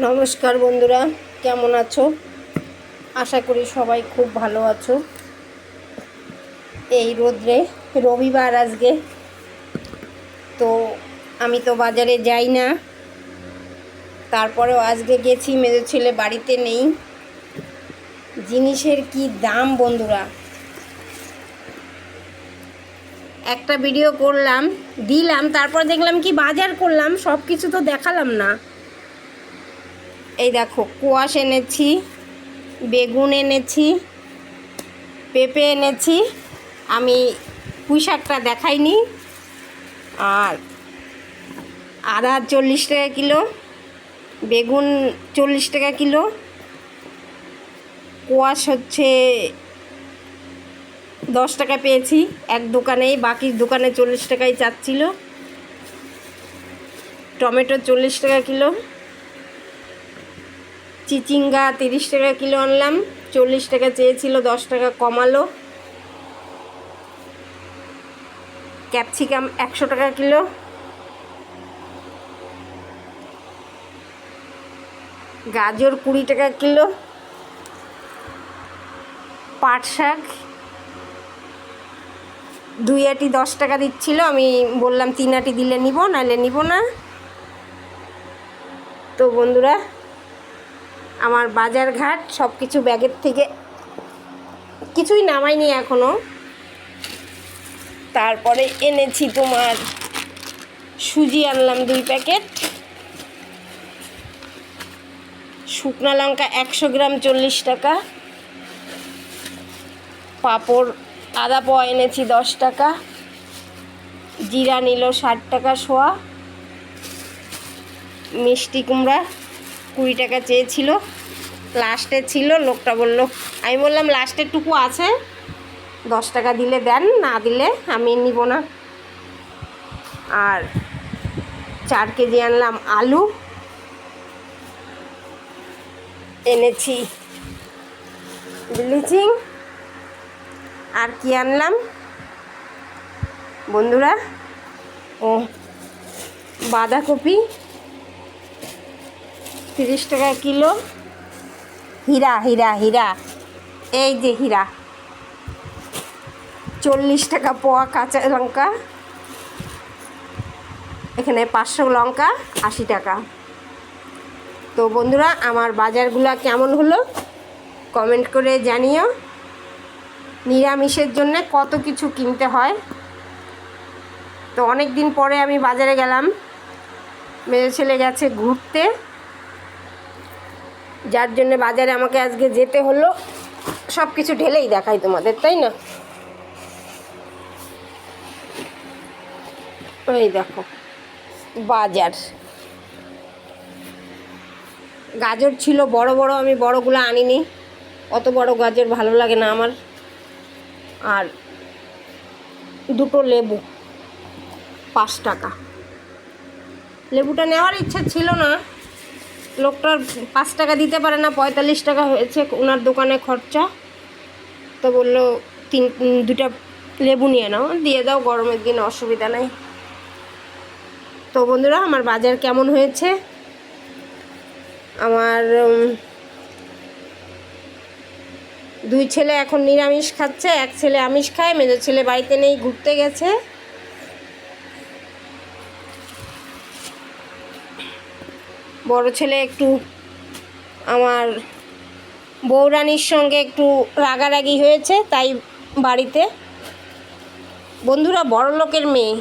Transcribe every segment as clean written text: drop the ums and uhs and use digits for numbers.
নমস্কার বন্ধুরা, কেমন আছো? আশা করি সবাই খুব ভালো আছো। এই রোদ্রে রবিবার আজকে তো আমি তো বাজারে যাই না, তারপরেও আজকে গেছি। মেজো ছেলে বাড়িতে নেই। জিনিসের কি দাম বন্ধুরা! একটা ভিডিও করলাম, দিলাম, তারপর দেখলাম কি বাজার করলাম, সব কিছু তো দেখালাম না। এই দেখো, কোয়াশ এনেছি, বেগুন এনেছি, পেঁপে এনেছি। আমি পুঁই শাকটা দেখাইনি। আর আদা 40 টাকা কিলো, বেগুন 40 টাকা কিলো, কোয়াশ হচ্ছে 10 টাকা পেয়েছি এক দোকানেই, বাকি দোকানে 40 টাকাই চাচ্ছিল। টমেটো 40 টাকা কিলো, চিচিঙ্গা 30 টাকা কিলো আনলাম, 40 টাকা চেয়েছিল, 10 টাকা কমালো। ক্যাপসিকাম 100 টাকা কিলো, গাজর 20 টাকা কিলো, পাট শাক 2 আটি 10 টাকা দিচ্ছিল। আমি বললাম 3 আটি দিলে নিব, নাহলে নিব না। তো বন্ধুরা, আমার বাজার ঘাট সব কিছু ব্যাগের থেকে কিছুই নামাইনি এখনও। তারপরে এনেছি তোমার সুজি আনলাম 2 প্যাকেট, শুকনো লঙ্কা 100 গ্রাম 40 টাকা, পাঁপড় আদা পোয়া এনেছি 10 টাকা, জিরা নিল 60 টাকা শোয়া, মিষ্টি কুমড়া 20 টাকা চেয়েছিল, লাস্টে ছিল। লোকটা বলল, আমি বললাম লাস্টের টুকু আছে, 10 টাকা দিলে দেন, না দিলে আমি নিব না। আর 4 কেজি আনলাম আলু, এনেছি ব্লিচিং। আর কি আনলাম বন্ধুরা? ও বাঁধাকপি 30 টাকা কিলো, হীরা হীরা হীরা, এই যে হীরা 40 টাকা পোয়া, কাঁচা লঙ্কা এখানে 500 লঙ্কা 80 টাকা। তো বন্ধুরা, আমার বাজারগুলো কেমন হলো কমেন্ট করে জানিও। নিরামিষের জন্য কত কিছু কিনতে হয়। তো অনেক দিন পরে আমি বাজারে গেলাম, মেয়ে ছেলে গেছে ঘুরতে, যার জন্য বাজারে আমাকে আজকে যেতে হলো। সব কিছু ঢেলেই দেখাই তোমাদের, তাই না? এই দেখো বাজার, গাজর ছিল বড় বড়, আমি বড়গুলো আনিনি, অত বড় গাজর ভালো লাগে না আমার। আর 2টো লেবু 5 টাকা। লেবুটা নেওয়ার ইচ্ছা ছিল না, লোকটার 5 টাকা দিতে পারে না, 45 টাকা হয়েছে ওনার দোকানে খরচা। তো বললো 2টা লেবু নিয়ে নাও, দিয়ে দাও, গরমের দিনে অসুবিধা নাই। তো বন্ধুরা, আমার বাজার কেমন হয়েছে? আমার 2 ছেলে এখন নিরামিষ খাচ্ছে, 1 ছেলে আমিষ খায়। মেজো ছেলে বাড়িতে নেই, ঘুরতে গেছে। বড় ছেলে একটু আমার বউরানির সঙ্গে একটু রাগারাগি হয়েছে, তাই বাড়িতে। বন্ধুরা, বড় লোকের মেয়ে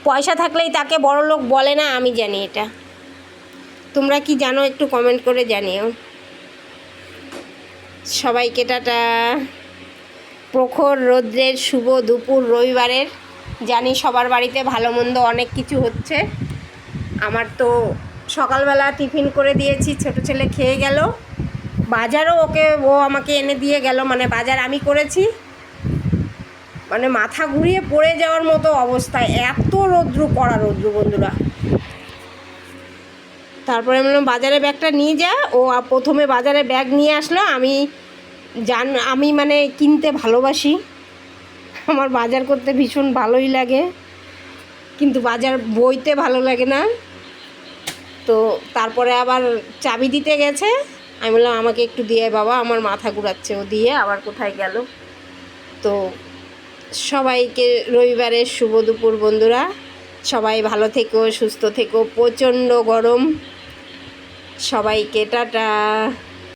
পয়সা থাকলেই তাকে বড় লোক বলে না, আমি জানি এটা। তোমরা কি জানো একটু কমেন্ট করে জানিও। সবাইকে টাটা। প্রখর রৌদ্রের শুভ দুপুর রবিবারের। জানি সবার বাড়িতে ভালো মন্দ অনেক কিছু হচ্ছে। আমার তো সকালবেলা টিফিন করে দিয়েছি, ছোট ছেলে খেয়ে গেল। বাজারও ও আমাকে এনে দিয়ে গেল, মানে বাজার আমি করেছি। মানে মাথা ঘুরিয়ে পড়ে যাওয়ার মতো অবস্থা, এত রৌদ্র, কড়া রৌদ্র বন্ধুরা। তারপরে আমি বললাম বাজারে ব্যাগটা নিয়ে যা। ও প্রথমে বাজারে ব্যাগ নিয়ে আসলো। আমি মানে কিনতে ভালোবাসি, আমার বাজার করতে ভীষণ ভালোই লাগে, কিন্তু বাজার বইতে ভালো লাগে না। তো তো তারপরে আবার চাবি দিতে গেছে, আমি বললাম আমাকে একটু দিয়ে বাবা, আমার মাথা ঘুরাচ্ছে। ও দিয়ে আবার কোথায় গেল। তো সবাইকে রবিবারের শুভ দুপুর বন্ধুরা, সবাই ভালো থেকো, সুস্থ থেকো, প্রচণ্ড গরম, সবাইকে টাটা।